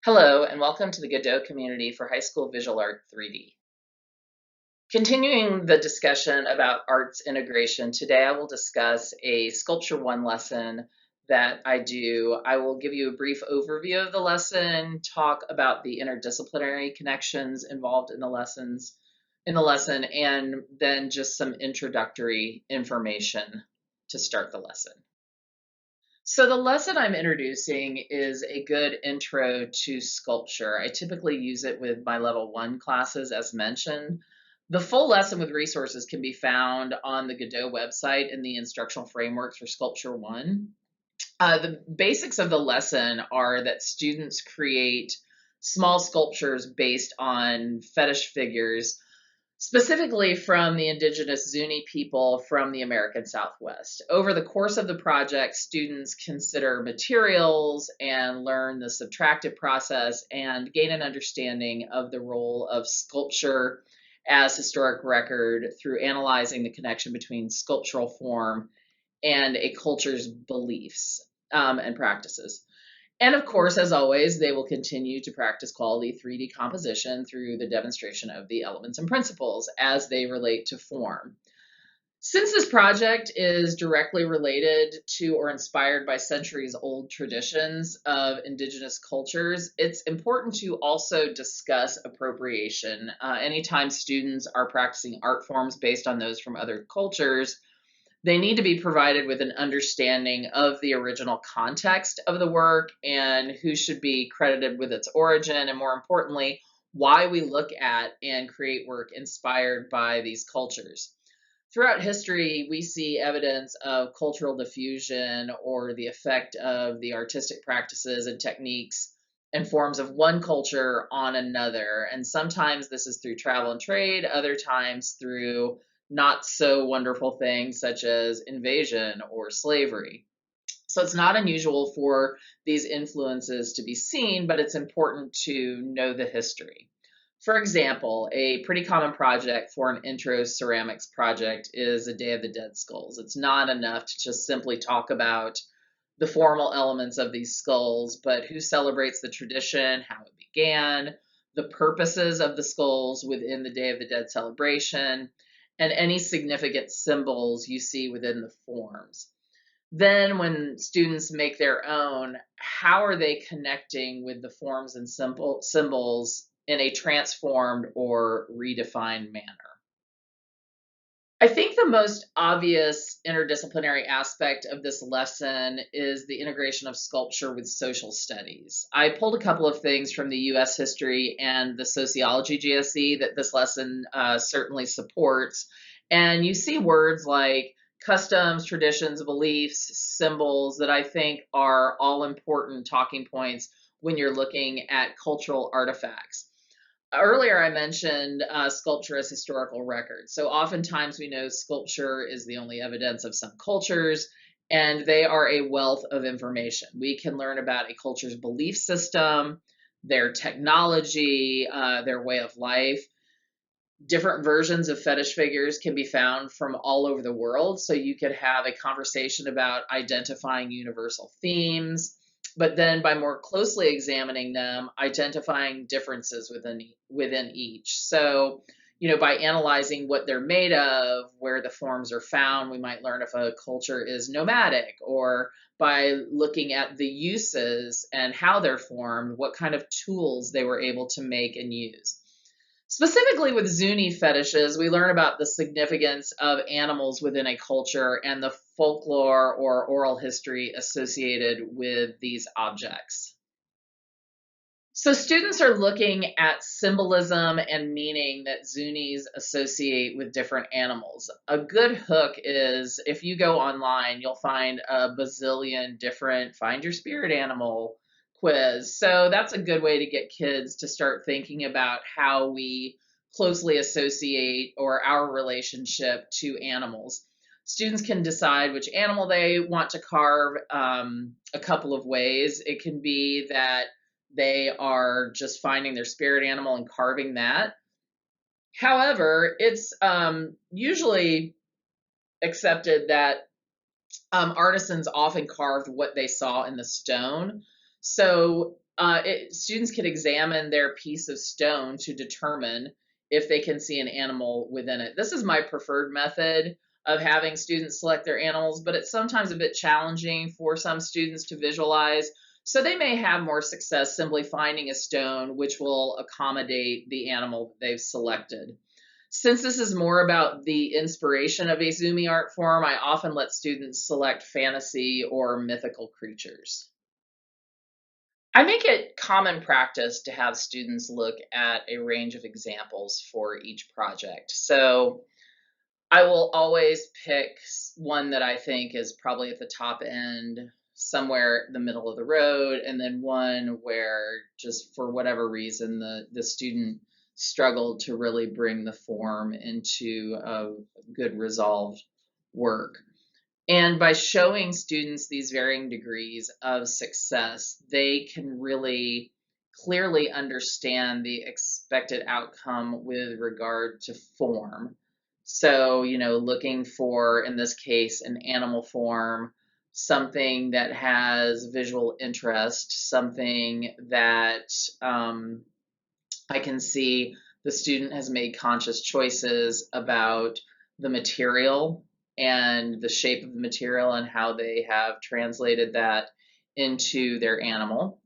Hello, and welcome to the Godot community for High School Visual Art 3D. Continuing the discussion about arts integration, today I will discuss a Sculpture 1 lesson that I do. I will give you a brief overview of the lesson, talk about the interdisciplinary connections involved in the lesson, and then just some introductory information to start the lesson. So the lesson I'm introducing is a good intro to sculpture. I typically use it with my level 1 classes as mentioned. The full lesson with resources can be found on the Godot website in the instructional frameworks for Sculpture 1. The basics of the lesson are that students create small sculptures based on fetish figures, specifically from the indigenous Zuni people from the American Southwest. Over the course of the project, students consider materials and learn the subtractive process and gain an understanding of the role of sculpture as historic record through analyzing the connection between sculptural form and a culture's beliefs and practices. And of course, as always, they will continue to practice quality 3D composition through the demonstration of the elements and principles as they relate to form. Since this project is directly related to or inspired by centuries-old traditions of indigenous cultures, it's important to also discuss appropriation. Anytime students are practicing art forms based on those from other cultures, they need to be provided with an understanding of the original context of the work and who should be credited with its origin, and more importantly, why we look at and create work inspired by these cultures. Throughout history, we see evidence of cultural diffusion or the effect of the artistic practices and techniques and forms of one culture on another. And sometimes this is through travel and trade, other times through not so wonderful things such as invasion or slavery. So it's not unusual for these influences to be seen, but it's important to know the history. For example, a pretty common project for an intro ceramics project is a Day of the Dead skulls. It's not enough to just simply talk about the formal elements of these skulls, but who celebrates the tradition, how it began, the purposes of the skulls within the Day of the Dead celebration, and any significant symbols you see within the forms. Then, when students make their own, how are they connecting with the forms and symbols in a transformed or redefined manner? I think the most obvious interdisciplinary aspect of this lesson is the integration of sculpture with social studies. I pulled a couple of things from the US history and the sociology GSE that this lesson certainly supports. And you see words like customs, traditions, beliefs, symbols that I think are all important talking points when you're looking at cultural artifacts. Earlier, I mentioned sculpture as historical record. So oftentimes we know sculpture is the only evidence of some cultures, and they are a wealth of information. We can learn about a culture's belief system, their technology, their way of life. Different versions of fetish figures can be found from all over the world. So you could have a conversation about identifying universal themes, but then by more closely examining them, identifying differences within each. So, by analyzing what they're made of, where the forms are found, we might learn if a culture is nomadic, or by looking at the uses and how they're formed, what kind of tools they were able to make and use. Specifically with Zuni fetishes, we learn about the significance of animals within a culture and the folklore or oral history associated with these objects. So students are looking at symbolism and meaning that Zunis associate with different animals. A good hook is if you go online, you'll find a bazillion different find your spirit animal quiz. So that's a good way to get kids to start thinking about how we closely associate or our relationship to animals. Students can decide which animal they want to carve a couple of ways. It can be that they are just finding their spirit animal and carving that. However, it's usually accepted that artisans often carved what they saw in the stone. So Students can examine their piece of stone to determine if they can see an animal within it. This is my preferred method of having students select their animals, but it's sometimes a bit challenging for some students to visualize. So they may have more success simply finding a stone which will accommodate the animal that they've selected. Since this is more about the inspiration of a Zumi art form, I often let students select fantasy or mythical creatures. I make it common practice to have students look at a range of examples for each project. So I will always pick one that I think is probably at the top end, somewhere in the middle of the road, and then one where just for whatever reason the student struggled to really bring the form into a good resolved work. And by showing students these varying degrees of success, they can really clearly understand the expected outcome with regard to form. So, looking for, in this case, an animal form, something that has visual interest, something that I can see the student has made conscious choices about the material and the shape of the material and how they have translated that into their animal.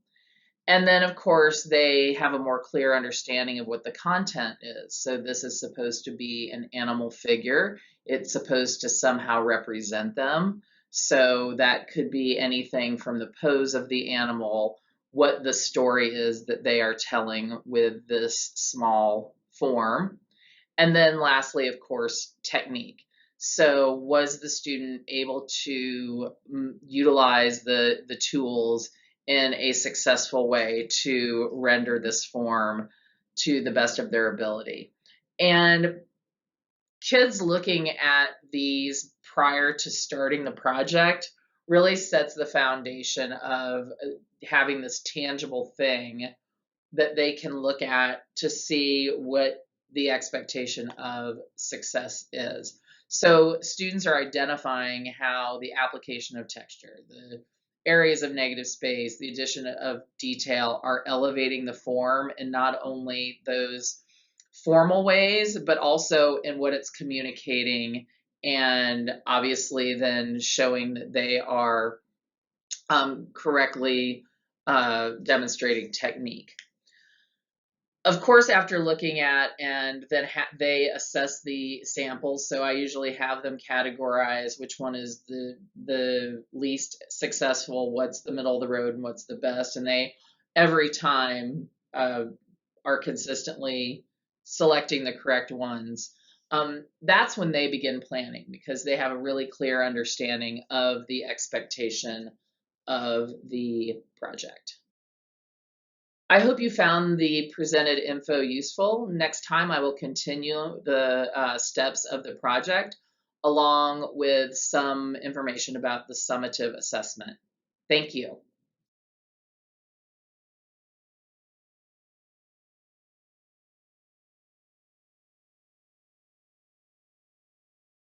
And then, of course, they have a more clear understanding of what the content is. So, this is supposed to be an animal figure, it's supposed to somehow represent them. So, that could be anything from the pose of the animal, what the story is that they are telling with this small form. And then, lastly, of course, technique. So, was the student able to utilize the tools in a successful way to render this form to the best of their ability? And kids looking at these prior to starting the project really sets the foundation of having this tangible thing that they can look at to see what the expectation of success is. So students are identifying how the application of texture, the areas of negative space, the addition of detail are elevating the form in not only those formal ways, but also in what it's communicating, and obviously then showing that they are correctly demonstrating technique. Of course, after looking at and then they assess the samples. So I usually have them categorize which one is the least successful, what's the middle of the road, and what's the best. And they every time are consistently selecting the correct ones. That's when they begin planning because they have a really clear understanding of the expectation of the project. I hope you found the presented info useful. Next time, I will continue the steps of the project along with some information about the summative assessment. Thank you.